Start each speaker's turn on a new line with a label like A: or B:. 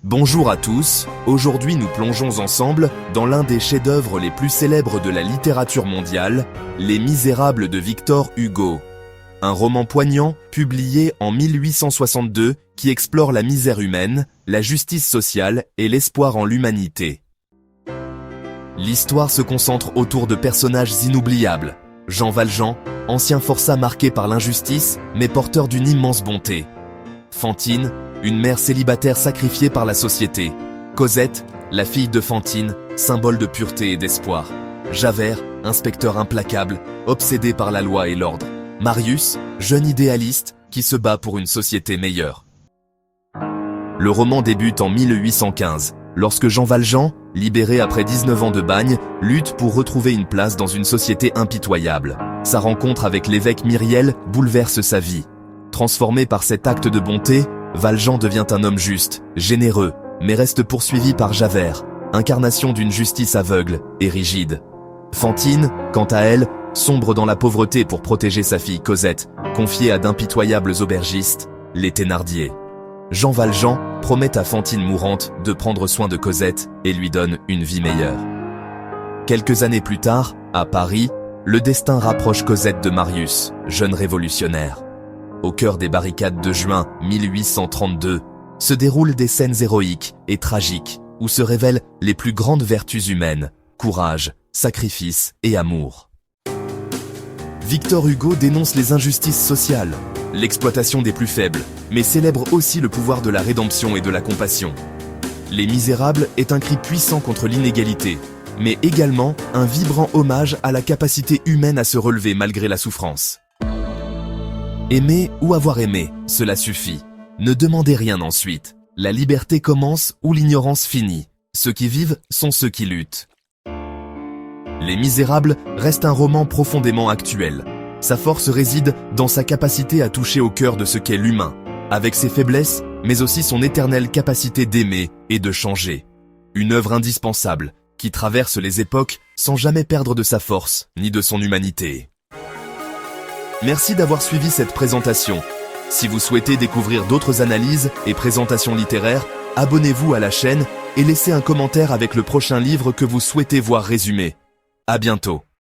A: Bonjour à tous, aujourd'hui nous plongeons ensemble dans l'un des chefs-d'œuvre les plus célèbres de la littérature mondiale, Les Misérables de Victor Hugo. Un roman poignant, publié en 1862, qui explore la misère humaine, la justice sociale et l'espoir en l'humanité. L'histoire se concentre autour de personnages inoubliables. Jean Valjean, ancien forçat marqué par l'injustice, mais porteur d'une immense bonté. Fantine, une mère célibataire sacrifiée par la société. Cosette, la fille de Fantine, symbole de pureté et d'espoir. Javert, inspecteur implacable, obsédé par la loi et l'ordre. Marius, jeune idéaliste, qui se bat pour une société meilleure. Le roman débute en 1815, lorsque Jean Valjean, libéré après 19 ans de bagne, lutte pour retrouver une place dans une société impitoyable. Sa rencontre avec l'évêque Myriel bouleverse sa vie. Transformé par cet acte de bonté, Valjean devient un homme juste, généreux, mais reste poursuivi par Javert, incarnation d'une justice aveugle et rigide. Fantine, quant à elle, sombre dans la pauvreté pour protéger sa fille Cosette, confiée à d'impitoyables aubergistes, les Thénardier. Jean Valjean promet à Fantine mourante de prendre soin de Cosette et lui donne une vie meilleure. Quelques années plus tard, à Paris, le destin rapproche Cosette de Marius, jeune révolutionnaire. Au cœur des barricades de juin 1832, se déroulent des scènes héroïques et tragiques où se révèlent les plus grandes vertus humaines, courage, sacrifice et amour. Victor Hugo dénonce les injustices sociales, l'exploitation des plus faibles, mais célèbre aussi le pouvoir de la rédemption et de la compassion. Les Misérables est un cri puissant contre l'inégalité, mais également un vibrant hommage à la capacité humaine à se relever malgré la souffrance. Aimer ou avoir aimé, cela suffit. Ne demandez rien ensuite. La liberté commence où l'ignorance finit. Ceux qui vivent sont ceux qui luttent. Les Misérables reste un roman profondément actuel. Sa force réside dans sa capacité à toucher au cœur de ce qu'est l'humain, avec ses faiblesses, mais aussi son éternelle capacité d'aimer et de changer. Une œuvre indispensable, qui traverse les époques sans jamais perdre de sa force ni de son humanité. Merci d'avoir suivi cette présentation. Si vous souhaitez découvrir d'autres analyses et présentations littéraires, abonnez-vous à la chaîne et laissez un commentaire avec le prochain livre que vous souhaitez voir résumé. À bientôt.